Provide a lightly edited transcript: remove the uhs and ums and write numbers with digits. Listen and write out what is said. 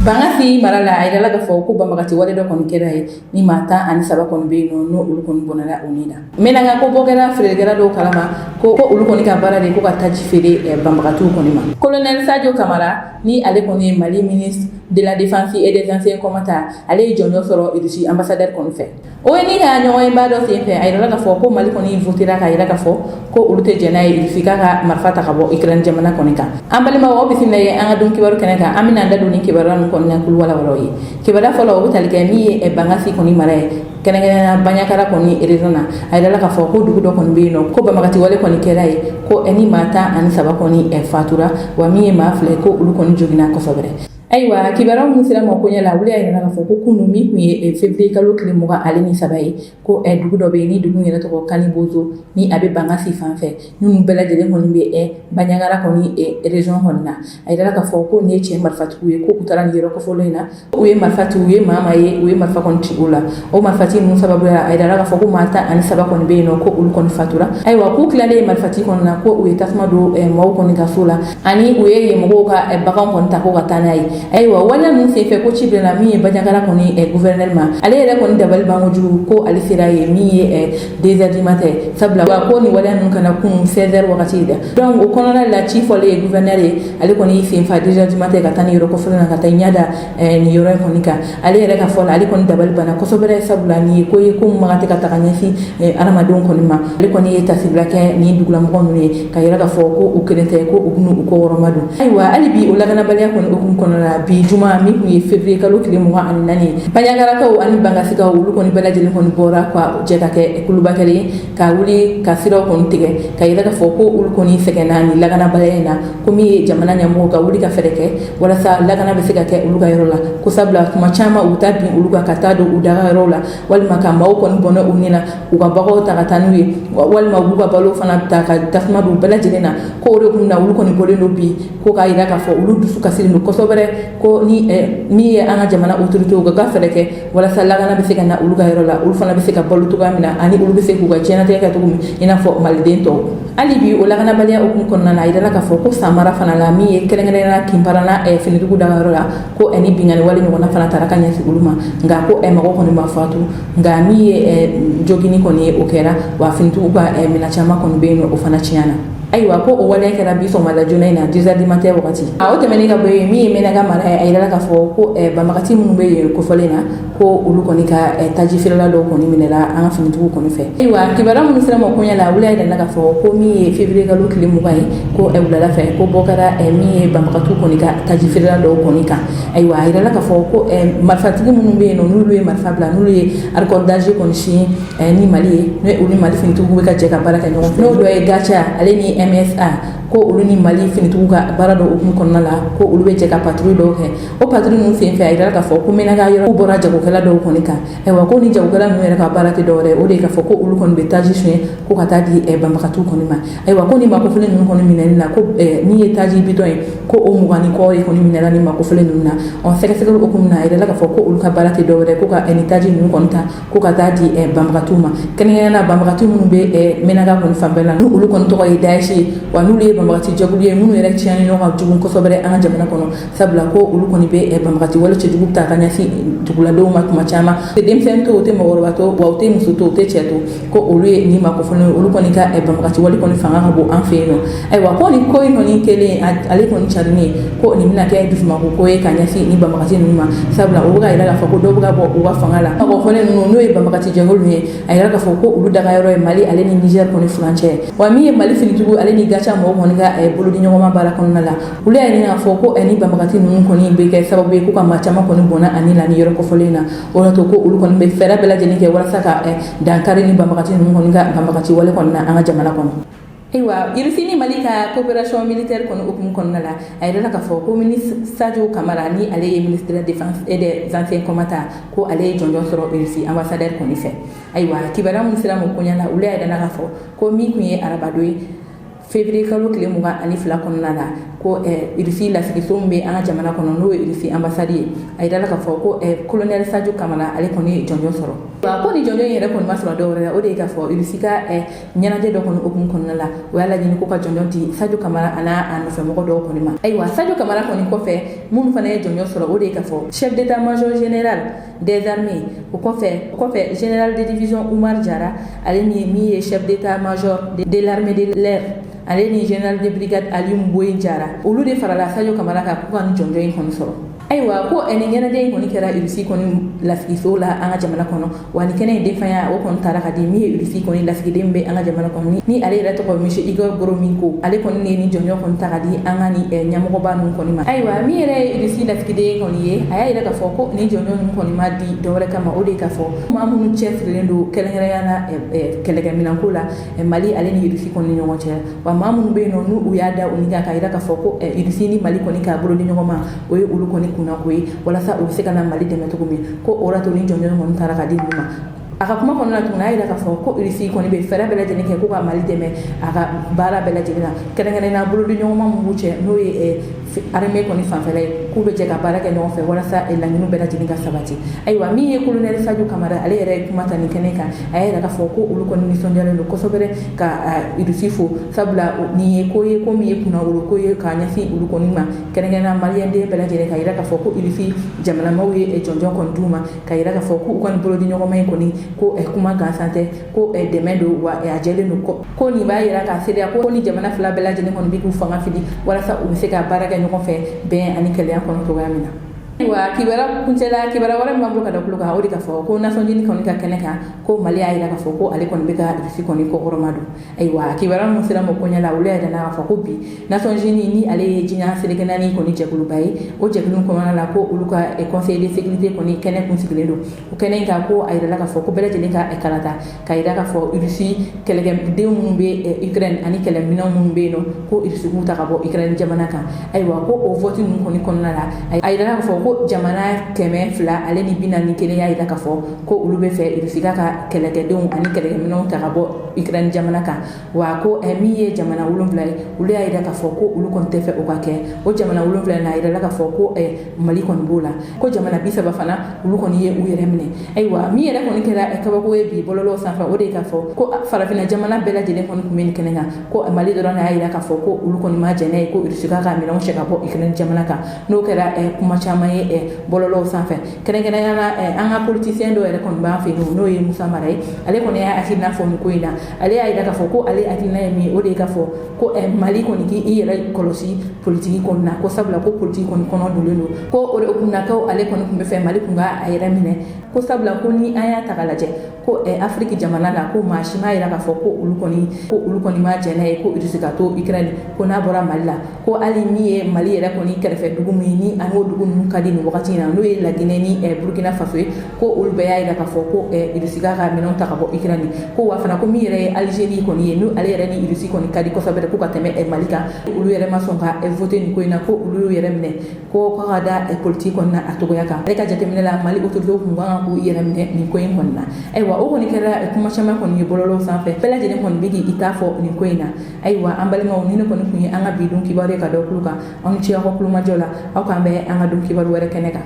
Bangasi marala ay dalaga fo ko bamagati wale do kon kera ni mata ani saba kon be no ulu kon bonala unida menanga ko bogera fregera do kalama ko ulu kon ka bara de ko ka taji fere bamagatu kon ma colonel Sadio Camara ni ale kon Mali ministre de la défense et des anciens combattants ale jonyo soro ici ambassadeur kon fait o ni ha nyoy ba do se fe ay dalaga fo ko Mali kon votera ka ira ka fo ko ulu te jena il fika ka marfata ka bo ikran jamana kon ka ambali ma wo bisinna ye anga don kibaru kenaka amina nda do ni kibaru kon na kul wala wala yi kibara folo o talike mi e bangasi koni mare kenengena banyakara koni erizona ay dala ka fo ko dugu do kon be no ko ba magati wale koni kerai ko eni mata ani saba koni e fatura wa mi ma fle ko ulu koni jogina ko sobre aywa kibara musira mo konya la wuli ay na fo ko kunu mi mi février kalo kile mo ale ni sabai ko e dugu do be ni dugu ngena to ko kani bozo ni abe bangasi fanfe nunu bela jele koni be e banyagara koni e region honna ay dala ka fo ko ne che marfatu ye ko kutara ni ko fo lena o ye marfatu ye mama ye o ye marfa kon tibula o marfati mun sababu ay dala ka fo ko mata ani saba kon be no ko ul kon fatura aywa ko klale marfati kon na ko o ye tasma do e mo kon ka fula ani o ye mo ka e bakon kon ta ko katanai aywa wala mun se fe ko cibela mi bajangara koni e gouvernement ale yere koni dabal bangoju ko ali siraye mi e 2h du matin sabla wa ko ni wala nun kana kun 16h wakati da donc o konola la chief ole gouverneur ale koni se fa 2h du matin katani yoro ko fulana katanya da ni yoro koni ka ale yere ka fola ale koni dabal bana ko sobere sabla ni ko ye ko magate katanya si aramadon koni ma ale koni tasibla ke ni dugula mo ni ka yere ka fo ko o kelente ko ugnu ko woromadu aywa alibi o lagana balya koni o kun konola bi juma mi ku février kalo kile mo an nani banyagara ka o an bangasi ka ulu koni bela jeli koni bora kwa jeta ke kulubakari ka wuli ka siro kon tige ka ira ka foko ulu koni sekenani lagana balena komi jamana nyamo ka wuli ka fedeke wala sa lagana be seka ke ulu ka yorola ko sabla kuma chama utabi ulu ka katado udaga yorola wal maka maw kon bono unina uga bago ta katanwi wal ma buga balo fana ta ka tasma du bela jelena ko ore kunna ulu koni boleno bi ko ka ira ka fo ulu dusu ka sirino ko sobere ko ni mi anga jamana autorité o ga fereke wala salaga na be se kana ulu ga yorola ulu fana be se ka bolu to gamina ani ulu be se ku ga jena te ka to ina fo malden to ali bi o laga na balia o kun konna na ida ka fo ko samara fana la mi kelengere na kimparana e fini dugu da yorola ko eni bingani wali ngona fana taraka nya si uluma nga ko e mago ko ni mafatu nga mi jogini ko ni o kera wa fini dugu ga mina chama ko ni be no o fana chiana aywa ko o wala kera biso mala jona ina 2h du matin wakati a o temeni ka be mi mena ga mara ay dala ka fo ko ba makati mun be ko folena ko ulu koni ka taji firala do koni minera anga fini tugu koni fe aywa kibara mun sira mo konya la wala ay dala ka fo ko mi février ga lo kili mu bay ko e wala la fe ko bokara mi ba makatu koni ka taji firala do koni ka aywa ay dala ka fo ko marfati mun be no nulu e marfabla nulu e arcordage koni shi ni mali no ulu mali fini tugu ka je ka baraka no do e gacha ale ni MSA ko ulu ni mali fini tuga barado o kun konna la ko ulu be je ka patrouille do ke o patrouille mun fe ay dala ka fo ko mena ga yoro ko bora jago kala do konika e wa ko ni jago kala mun ka barate do re o de ka fo ko ulu kon be taji shwe ko ka tadi e bamba ka tu konima e wa ko ni ma ko fule nun kon minena ko ni e taji bitoy ko o mugani ko e kon minena ni ma ko fule nun na on seke seke o kun na e dala ka fo ko ulu ka barate do re ko ka eni taji nun konta ko ka tadi e bamba ka tuma kenena na bamba ka tu mun be mena ga kon fambela nu ulu kon to ko e daishi wa nu le bambagati jaguliye munu yere tiani no ga jugun ko sobere anga jamana kono sabla ko ulu koni be bambagati wala ci jugu ta kanya si jugula do ma kuma chama te dem sento te mo worwato wa te musuto te cheto ko ulu ni ma ko fono ulu koni ka bambagati wali koni fanga bo an fe no ay wa ko ni ko no ni kele ale koni charni ko ni mina ke dufuma ko e kanya si ni bambagati ni ma sabla o ga ila ga fa ko do ga bo o ga fanga la ko fono no bambagati jagulni ay ga fa ko ulu daga yoro mali ale ni Niger koni flanche wa mi mali fini tugu ale ni gacha mo koniga bulu di nyoma bara konna la ule ani na foko eni bambagati nun koni be ke sababu ko ka machama koni bona ani la ni yoro ko folena wala to ko ulu koni be fera bela jeni ke wala saka dankari ni bambagati nun koniga bambagati wala konna anga jamana kono aywa irisini malika coopération militaire kono okum konna la ay dala ka foko ministre Sadio Camara ni ale ministre de la défense et des anciens combattants ko ale jonjon soro irisi ambassadeur koni fe aywa kibara mun sira mo konya la ule ay dala ka fo ko mi kunye arabadoy février kalo tile 22 kɔnɔna la ko Irisi lasigiso min bɛ an ka jamana kɔnɔ n'o ye Irisi ambassade ye a yirala k'a fɔ ko colonel Sadio Kamara ale kɔni ye jɔnjɔn sɔrɔ ko ni jɔnjɔn in yɛrɛ kɔni ma sɔrɔ dɔwɛrɛ la o de ye k'a fɔ Irisi ka ɲɛnajɛ dɔ kɔni hukumu kɔnɔna la o y'a laɲini ko ka jɔnjɔn di Sadio Kamara a n'a nɔfɛmɔgɔ dɔw kɔni ma ayiwa Sadio Kamara kɔni kɔfɛ minnu fana ye jɔnjɔn sɔrɔ o de ye k'a fɔ chef d'état-major général des armées o kɔfɛ général de division Oumar Diarra ale min ye chef d'état-major de l'armée de l'air ale ni général de brigade Aliou Mboye Diarra olu de farala Sadio Kamara kan k'u ka nin jɔnjɔn in kɔni sɔrɔ ayiwa ko nin ɲɛnajɛ in kɔni kɛra Irisi kɔni lasigiso la an ka jamana kɔnɔ wa ni kɛnɛ in denfanya o kɔni taara ka di min ye Irisi kɔni lasigiden bɛ an ka jamana kɔnɔ ni ale yɛrɛ tɔgɔ monsieur Igor Gorominko ale kɔni ye ni jɔnjɔn kɔni ta ka di an ka ni ɲɛmɔgɔba ninnu kɔni ma ayiwa min yɛrɛ ye Irisi lasigiden kɔni ye a y'a yira k'a fɔ ko ni jɔnjɔn ninnu kɔni ma di dɔwɛrɛ kama o de ye k'a fɔ maa minnu cɛsirilen don kɛrɛnkɛrɛnnenya la kɛlɛkɛminɛnko la Mali ale ni Irisi kɔni ni ɲɔgɔn cɛ wa maa minnu bɛ yen nɔ n'u y'a da u ni kan k'a yira k'a fɔ ko Irisi ni Mali kɔni k'a bolo di ɲɔgɔn ma o ye olu kɔni kunna ko ye walasa u bɛ se ka na Mali dɛmɛ cogo min ko o rato ni jɔnjɔn kɔni taara ka di ninnu ma a ka kuma kɔnɔna na tuguni a y'a yira k'a fɔ ko Irisi kɔni bɛ fɛɛrɛ bɛɛ lajɛlen kɛ ko ka Mali dɛmɛ a ka baara bɛɛ lajɛlen na kɛrɛnkɛrɛnnenya bolo di ɲɔgɔnma min b'u cɛ n'o ye armée kɔni fanfɛla ye k'u bɛ jɛ ka baara kɛ ɲɔgɔn fɛ walasa laɲiniw bɛɛ lajɛlen ka sabati ayiwa min ye colonel Sadio Kamara ale yɛrɛ ye kuma ta nin kɛnɛ kan a y'a yira k'a fɔ ko olu kɔni nisɔndiyalen don kosɛbɛ ka Irisi fo sabula nin ye ko ye ko min ye kunnawolo ko ye k'a ɲɛsin olu kɔni ma kɛrɛnkɛrɛnnenya maliyɛnden bɛɛ lajɛlen ka yira k'a fɔ ko Irisi jamanamaw ye jɔnjɔn kɔni d'u ma ka yira k'a fɔ k'u kɔni bolo di ɲɔgɔnma in kɔni ko kuma gansan tɛ ko dɛmɛ don wa a jɛlen don ko nin b'a yira k'a seereya ko ni jamana fila bɛɛ lajɛlen kɔni bɛ k'u fanga fili walasa u bɛ se ka baara kɛ ɲɔgɔn fɛ bɛn ani kɛlɛya kɔnɔ cogoya min na ayiwa kibaruya kuncɛla kibaruya wɛrɛ min b'an bolo ka da tulo kan o de k'a fɔ ko nasɔnjini kɔni ka kɛnɛ kan ko Mali y'a yira k'a fɔ ko ale kɔni bɛ ka Irisi kɔni kɔkɔrɔma don ayiwa kibaruya minnu sera mɔ koɲɛ la olu y'a yira k'a fɔ ko bi nasɔnjini ni ale ye diɲɛ seleke naani kɔni jɛkuluba ye o jɛkulu kɔnɔna la ko olu ka conseil de sécurité kɔni kɛnɛ kun sigilen don o kɛnɛ in kan ko a yirala k'a fɔ ko bɛɛ lajɛlen ka kalata ka yira k'a fɔ Irisi kɛlɛkɛden minnu bɛ Ukraine ani kɛlɛminɛn minnu bɛ yen nɔ ko Irisi k'u ta ka bɔ Ukraine jamana kan ayiwa ko o vote ninnu kɔni kɔnɔna la a yirala k'a fɔ ko jamana 200 ale ni 41 y'a yira k'a fɔ ko olu bɛ fɛ Irisi ka kɛlɛkɛdenw ani kɛlɛkɛminɛnw ta ka bɔ Ukraine jamana kan wa ko min ye jamana 7 ye olu y'a yira k'a fɔ ko olu kɔni tɛ fɛ o ka kɛ o jamana 7 in a yirala k'a fɔ ko Mali kɔni b'o la ko jamana 30 fana olu kɔni ye u yɛrɛ minɛ ayiwa min yɛrɛ kɔni kɛra kabako ye bi bɔlɔlɔw sanfɛ o de ye k'a fɔ ko farafinna jamana bɛɛ lajɛlen kɔni tun bɛ nin kɛnɛ kan ko Mali dɔrɔn y'a yira k'a fɔ ko olu kɔni ma jɛn n'a ye ko Irisi ka minɛnw cɛ ka bɔ Ukraine jamana kan n'o kɛra kuma caman ye bɔlɔlɔw sanfɛ kɛrɛnkɛrɛnnenya la an ka politicien dɔw yɛrɛ kɔni b'an fɛ yen n'o ye Musa Mara ye ale kɔni y'a hakilina fɔ nin ko in na ale y'a yira k'a fɔ ko ale hakilina ye min ye o de ye k'a fɔ ko Mali kɔni k'i yɛrɛ kɔlɔsi politiki kɔni na ko sabula ko politiki kɔni kɔnɔ donnen don ko o de kunnakaw ale kɔni tun bɛ fɛ Mali kun ka a yɛrɛ minɛ ko sabula ko ni an y'a ta ka lajɛ ko Afrique jamana la ko maa si m'a yira k'a fɔ ko olu kɔni ma jɛn n'a ye ko Irisi ka to Ukraine ko n'a bɔra Mali la ko hali min ye Mali yɛrɛ kɔni kɛrɛfɛ dugu min ni an y'o dugu ninnu ka di nin wagati in na n'o ye Laginɛ ni Burkina Faso ye ko olu bɛɛ y'a yira k'a fɔ ko Irisi ka minɛnw ta ka bɔ Ukraine ko wa fana ko min yɛrɛ ye Algérie kɔni ye n'o ale yɛrɛ ni Irisi kɔni ka di kosɛbɛ ko ka tɛmɛ Mali kan olu yɛrɛ ma sɔn ka voter nin ko in na ko olu y'u yɛrɛ minɛ ko ka da politique kɔni na a togoya kan ale ka jateminɛ la Mali autorités kun kan k'u yɛrɛ minɛ nin ko in kɔni na ayiwa o kɔni kɛra kuma caman kɔni ye bɔlɔlɔw sanfɛ bɛɛ lajɛlen kɔni bɛ k'i ta fɔ nin ko in na ayiwa an balimaw ni ne kɔni kun ye an ka bi dun kibaru ye ka da o kulo kan aw ni ce aw ka kulomajɔ la aw k'an bɛ an ka dun kibaru wɛrɛ kɛnɛ kan